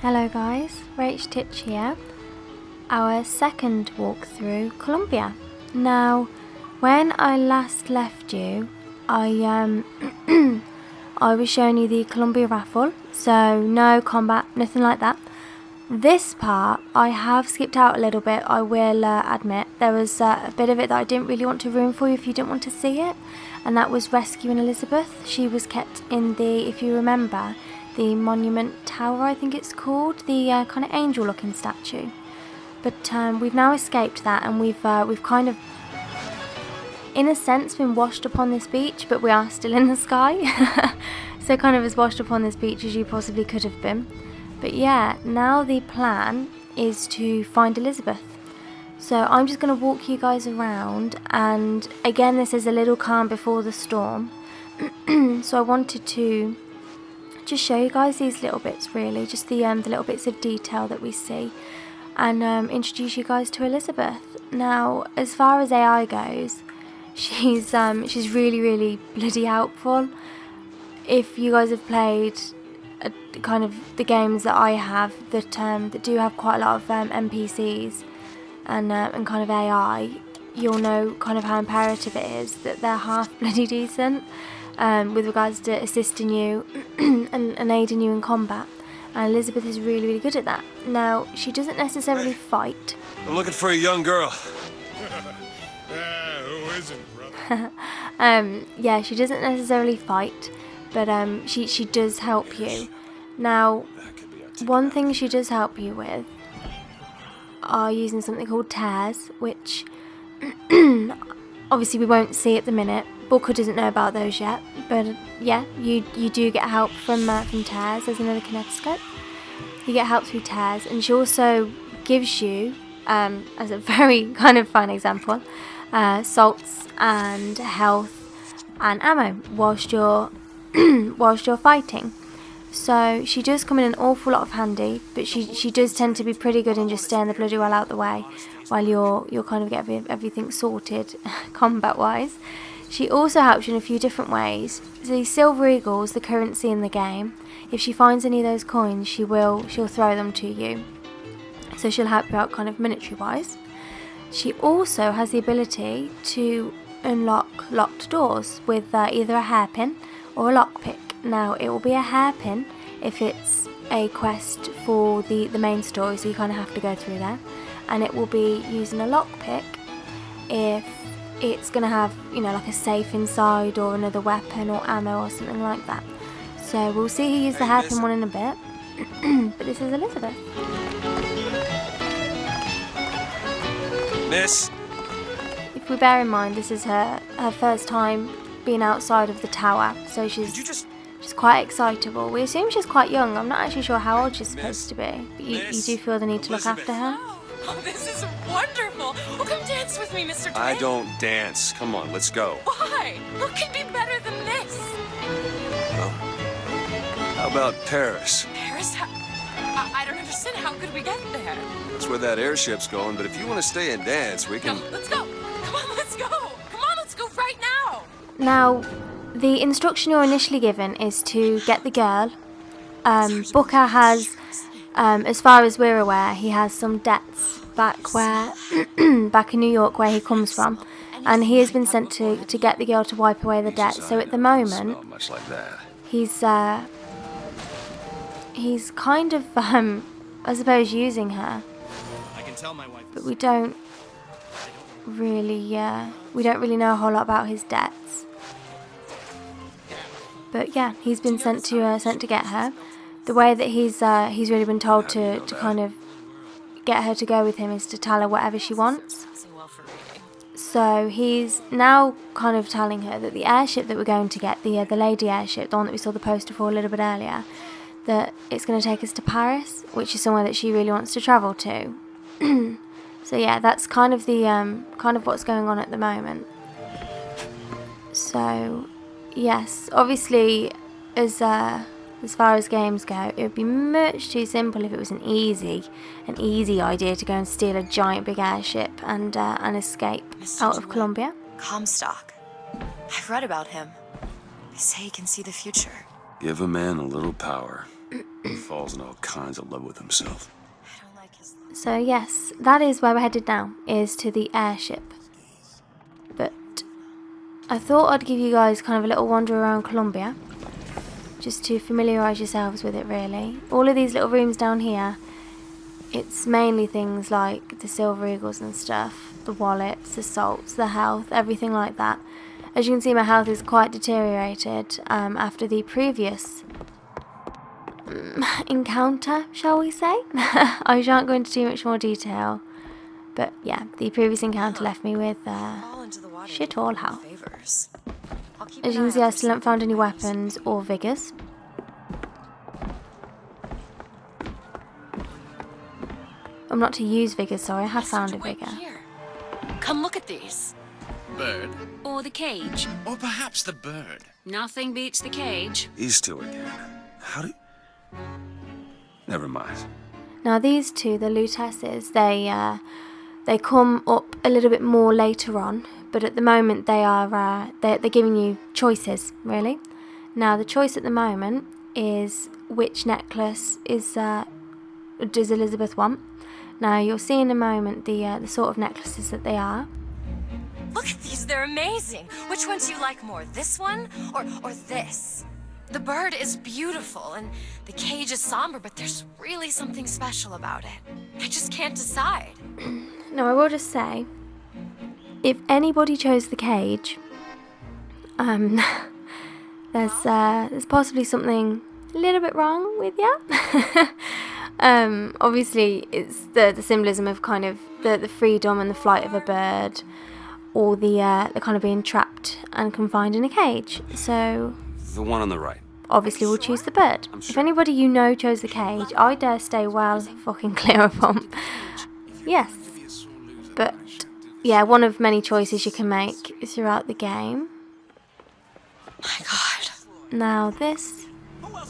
Hello guys, Rach Titch here. Our second walk through Colombia. Now, when I last left you, I was showing you the Colombia Raffle, so no combat, nothing like that. This part I have skipped out a little bit, I will admit. There was a bit of it that I didn't really want to ruin for you if you didn't want to see it, and that was rescuing Elizabeth. She was kept in the, if you remember, the Monument Tower, I think it's called, the kind of angel looking statue. But we've now escaped that, and we've kind of, in a sense, been washed upon this beach, but we are still in the sky. So kind of as washed upon this beach as you possibly could have been. But yeah, now the plan is to find Elizabeth. So I'm just going to walk you guys around, and again, this is a little calm before the storm. So I wanted to just show you guys these little bits, really, just the little bits of detail that we see, and introduce you guys to Elizabeth. Now, as far as AI goes, she's really bloody helpful. If you guys have played kind of the games that I have that do have quite a lot of NPCs and kind of AI, you'll know kind of how imperative it is that they're half bloody decent with regards to assisting you and aiding you in combat. And Elizabeth is really good at that. Now, she doesn't necessarily fight. I'm looking for a young girl. Who isn't, brother? Yeah, she doesn't necessarily fight, but she does help you. Now, one thing she does help you with are using something called tears, which obviously we won't see at the minute. Booker doesn't know about those yet, but yeah, you do get help from tears. There's another kinetoscope. You get help through tears, and she also gives you, as a very kind of fun example, salts and health and ammo whilst you're fighting. So she does come in an awful lot of handy, but she does tend to be pretty good in just staying the bloody well out the way while you're kind of getting everything sorted combat wise. She also helps you in a few different ways. So these silver eagles, the currency in the game, if she finds any of those coins, she'll throw them to you. So she'll help you out kind of military wise. She also has the ability to unlock locked doors with either a hairpin or a lockpick. Now, it will be a hairpin if it's a quest for the main story, so you kind of have to go through there. And it will be using a lockpick if it's going to have, you know, like a safe inside or another weapon or ammo or something like that. So we'll see who uses the hairpin one in a bit. But this is Elizabeth. Miss? If we bear in mind, this is her first time being outside of the tower, so she's quite excitable. We assume she's quite young. I'm not actually sure how old she's supposed to be, but you do feel the need to look after her. Oh, this is wonderful. Well, come dance with me, Mr. Drake. I don't dance. Come on, let's go. Why? What could be better than this? Well, how about Paris? Paris? I don't understand. How could we get there? That's where that airship's going, but if you want to stay and dance, we can... No, let's go. Come on, let's go. Come on, let's go right now. Now, the instruction you're initially given is to get the girl. Booker has, as far as we're aware, he has some debts back in New York where he comes from, and he has been sent to get the girl to wipe away the debt. So at the moment, Not much like that. he's kind of, I suppose, using her. I can tell my wife. But we don't really know a whole lot about his debts. But yeah, he's been sent to get her. The way that he's really been told to kind of get her to go with him is to tell her whatever she wants. So he's now kind of telling her that the airship that we're going to get, the Lady airship, the one that we saw the poster for a little bit earlier, that it's going to take us to Paris, which is somewhere that she really wants to travel to. So yeah, that's kind of the kind of what's going on at the moment. So yes, obviously, as far as games go, it would be much too simple if it was an easy idea to go and steal a giant big airship and escape out of Colombia. Comstock. I've read about him. They say he can see the future. Give a man a little power, He falls in all kinds of love with himself. So yes, that is where we're headed now, is to the airship. But I thought I'd give you guys kind of a little wander around Colombia, just to familiarise yourselves with it really. All of these little rooms down here, it's mainly things like the silver eagles and stuff, the wallets, the salts, the health, everything like that. As you can see, my health is quite deteriorated after the previous encounter, shall we say. I shan't go into too much more detail, but yeah, the previous encounter left me with shit all health. As you can see, I still haven't found any weapons or vigors. I'm not to use vigors, sorry, I have found a vigor. Come look at these. Bird? Or the cage. Or perhaps the bird. Nothing beats the cage. These two again. How do... Never mind. Now these two, the lutesses, they come up a little bit more later on, but at the moment they are they're giving you choices, really. Now the choice at the moment is which necklace does Elizabeth want. Now you'll see in a moment the sort of necklaces that they are. Look at these, they're amazing. Which one do you like more, this one or this? The bird is beautiful and the cage is somber, but there's really something special about it. I just can't decide. Now I will just say, if anybody chose the cage, there's possibly something a little bit wrong with you. Obviously it's the symbolism of kind of the freedom and the flight of a bird, or the kind of being trapped and confined in a cage. So The one on the right. obviously we'll choose the bird. If anybody you know chose the cage, I dare stay well fucking clear of them. Yes. But yeah, one of many choices you can make throughout the game. My God. Now this,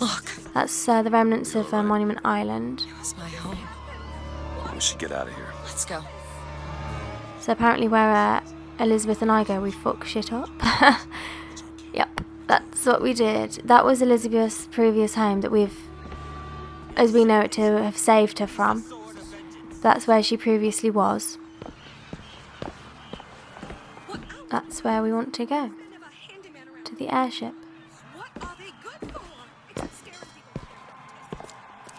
Look, that's the remnants of Monument Island. it was my home. We should get out of here. Let's go. So apparently where Elizabeth and I go, we fuck shit up. Yep, that's what we did. That was Elizabeth's previous home that we've, as we know it, to have saved her from. That's where she previously was. That's where we want to go. To the airship.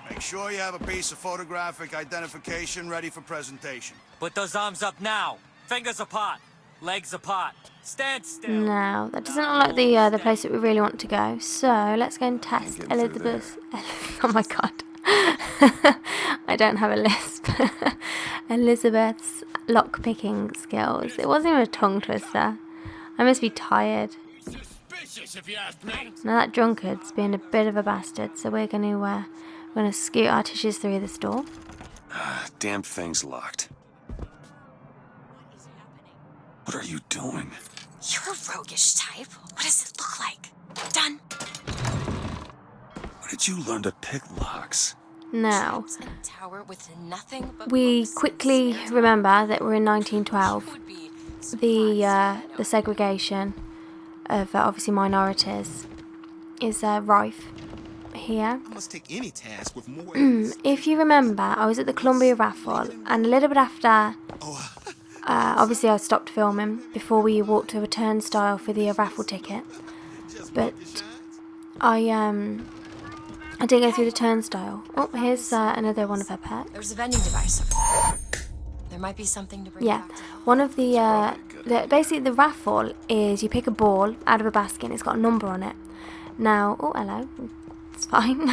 Make sure you have a piece of photographic identification ready for presentation. Put those arms up now. Fingers apart. Legs apart. Stand still. No, that doesn't look like the place that we really want to go. So let's go and test Can't get through Elizabeth. Oh my God. I don't have a lisp. Elizabeth's lock-picking skills. It wasn't even a tongue twister. I must be tired. Suspicious, if you ask me. Now that drunkard's being a bit of a bastard, so we're gonna scoot our tissues through this door. Damn thing's locked. What are you doing? You're a roguish type. What does it look like? Done. Where did you learn to pick locks? Now, A tower with nothing but we books and quickly stairs. remember that we're in 1912. Would be The segregation of obviously minorities is rife here. I must take any task with more. If you remember, I was at the Columbia Raffle, and a little bit after, obviously I stopped filming before we walked to a turnstile for the raffle ticket. But I did go through the turnstile. Oh, here's another one of her pets. There's a vending device over there. There might be something to bring Yeah, back to health. one of basically the raffle is you pick a ball out of a basket and it's got a number on it. Now, oh hello, it's fine.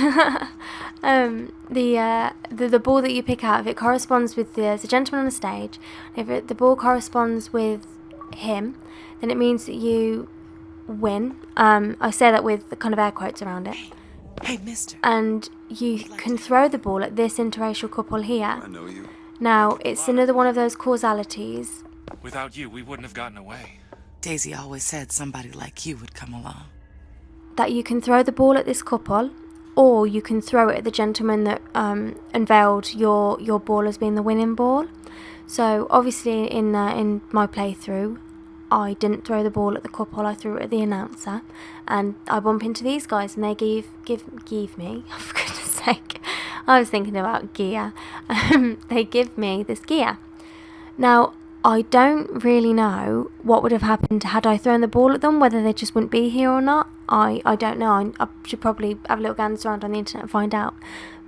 The ball that you pick out, if it corresponds with there's a gentleman on the stage, if the ball corresponds with him, then it means that you win. I say that with the kind of air quotes around it. Hey, mister. And you can throw the ball at this interracial couple here. I know you. Now, it's another one of those causalities. Without you, we wouldn't have gotten away. Daisy always said somebody like you would come along. That you can throw the ball at this couple, or you can throw it at the gentleman that unveiled your ball as being the winning ball. So obviously in my playthrough, I didn't throw the ball at the couple, I threw it at the announcer, and I bump into these guys and they give me, oh, for goodness sake. I was thinking about gear. They give me this gear. Now, I don't really know what would have happened had I thrown the ball at them, whether they just wouldn't be here or not. I don't know. I should probably have a little gander around on the internet and find out.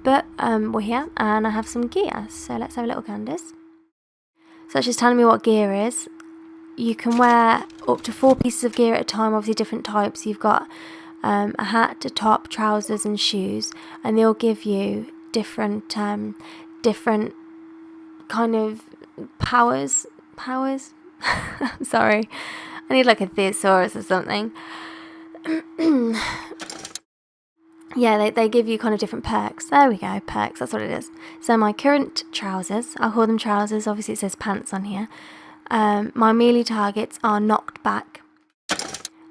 But we're here and I have some gear, so let's have a little ganders. So it's just telling me what gear is. You can wear up to 4 pieces of gear at a time, obviously different types. You've got a hat, a top, trousers and shoes, and they'll give you different kind of powers. Sorry, I need like a thesaurus or something. Yeah, they give you kind of different perks. There we go, perks, that's what it is. So my current trousers, I'll call them trousers, obviously it says pants on here. My melee targets are knocked back.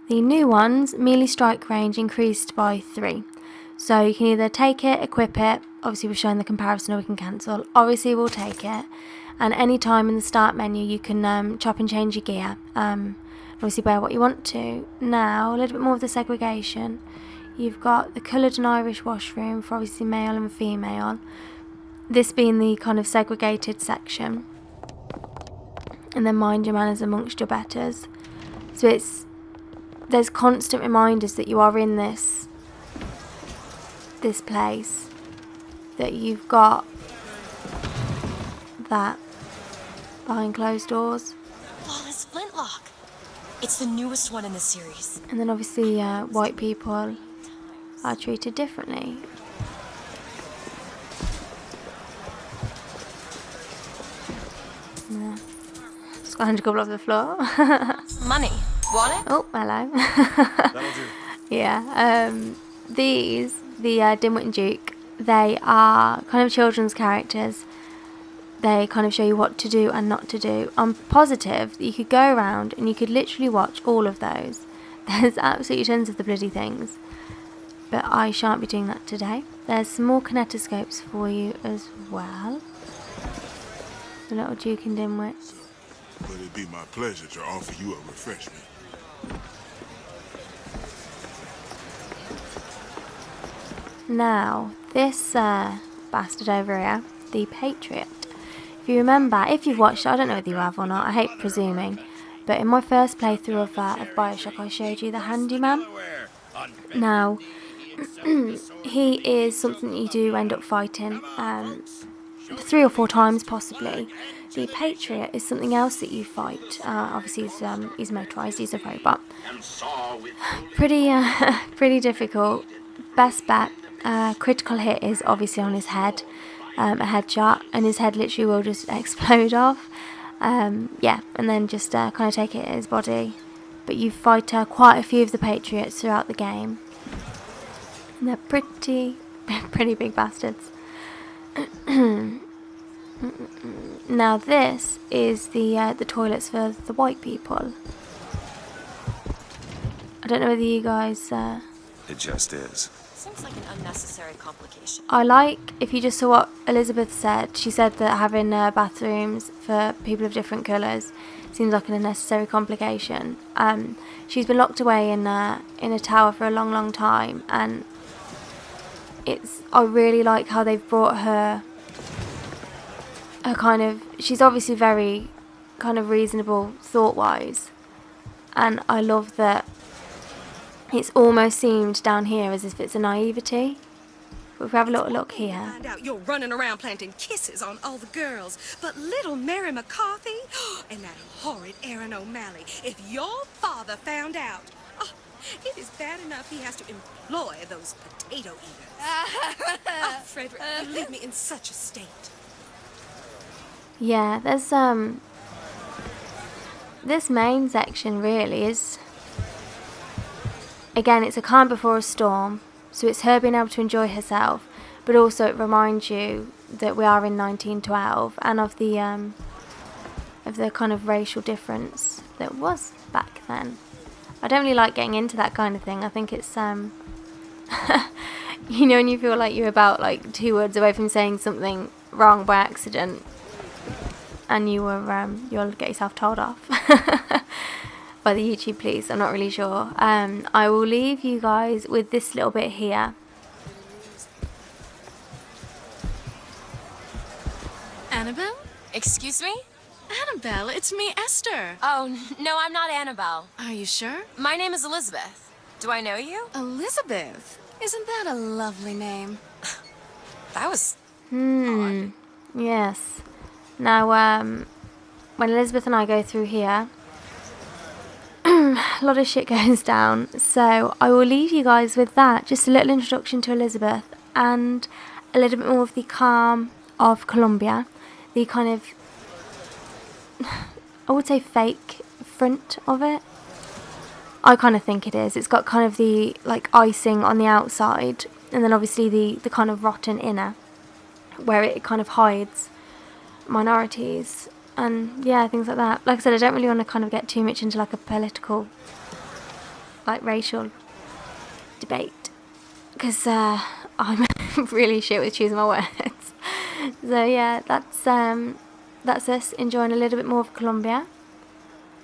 The new ones, melee strike range increased by 3. So you can either take it, equip it, obviously we're showing the comparison or we can cancel. Obviously we'll take it. And any time in the start menu you can chop and change your gear. Obviously wear what you want to. Now, a little bit more of the segregation. You've got the coloured and Irish washroom for obviously male and female. This being the kind of segregated section. And then mind your manners amongst your betters. So there's constant reminders that you are in this place. That you've got that behind closed doors. Flawless flintlock. It's the newest one in the series. And then obviously white people are treated differently. Yeah. Just got a couple off the floor. Money. Want it? Oh, hello. That'll do. Yeah. These, the Dimwit and Duke, they are kind of children's characters. They kind of show you what to do and not to do. I'm positive that you could go around and you could literally watch all of those. There's absolutely tons of the bloody things. But I shan't be doing that today. There's some more kinetoscopes for you as well. The little Duke and Dimwit. But it'd be my pleasure to offer you a refreshment. Now, this bastard over here, the Patriot. If you remember, if you've watched it, I don't know whether you have or not, I hate presuming, but in my first playthrough of Bioshock, I showed you the Handyman. Now, he is something that you do end up fighting 3 or 4 times possibly. The Patriot is something else that you fight. Obviously, he's motorised, he's a robot. Pretty difficult. Best bet, critical hit is obviously on his head. A headshot, and his head literally will just explode off. Yeah, and then just kind of take it at his body. But you fight quite a few of the Patriots throughout the game. And they're pretty big bastards. Now this is the toilets for the white people. I don't know whether you guys. It just is. Seems like an unnecessary complication. I like, if you just saw what Elizabeth said, she said that having bathrooms for people of different colours seems like an unnecessary complication. She's been locked away in a tower for a long time, and I really like how they've brought her kind of, she's obviously very kind of reasonable thought-wise, and I love that it's almost seemed down here as if it's a naivety. But if we have a little look here. Find out you're running around planting kisses on all the girls, but little Mary McCarthy and that horrid Aaron O'Malley, if your father found out, it is bad enough he has to employ those potato eaters. Frederick, you leave me in such a state. Yeah, there's this main section really is, again, it's a calm before a storm, so it's her being able to enjoy herself, but also it reminds you that we are in 1912 and of the kind of racial difference that was back then. I don't really like getting into that kind of thing. I think it's you know, when you feel like you're about like 2 words away from saying something wrong by accident, and you'll get yourself told off. By the YouTube police, I'm not really sure. I will leave you guys with this little bit here. Annabelle? Excuse me? Annabelle, it's me, Esther. Oh, no, I'm not Annabelle. Are you sure? My name is Elizabeth. Do I know you? Elizabeth. Isn't that a lovely name? That was... Yes. Now, when Elizabeth and I go through here, a lot of shit goes down. So I will leave you guys with that. Just a little introduction to Elizabeth and a little bit more of the calm of Colombia. The kind of, I would say, fake front of it. I kind of think it is. It's got kind of the like icing on the outside, and then obviously the kind of rotten inner, where it kind of hides minorities and yeah, things like that. Like I said, I don't really want to kind of get too much into like a political, like racial debate, because I'm really shit with choosing my words. So yeah, that's us enjoying a little bit more of Colombia,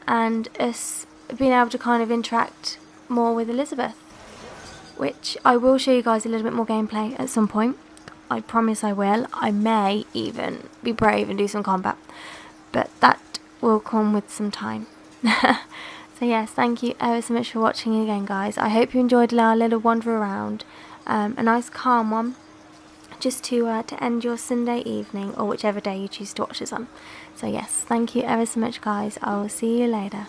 and us being able to kind of interact more with Elizabeth, which I will show you guys a little bit more gameplay at some point. I promise I will. I may even be brave and do some combat, but that will come with some time. So yes, thank you ever so much for watching again, guys. I hope you enjoyed our little wander around, a nice calm one, just to end your Sunday evening, or whichever day you choose to watch this on. So yes, thank you ever so much, guys. I will see you later.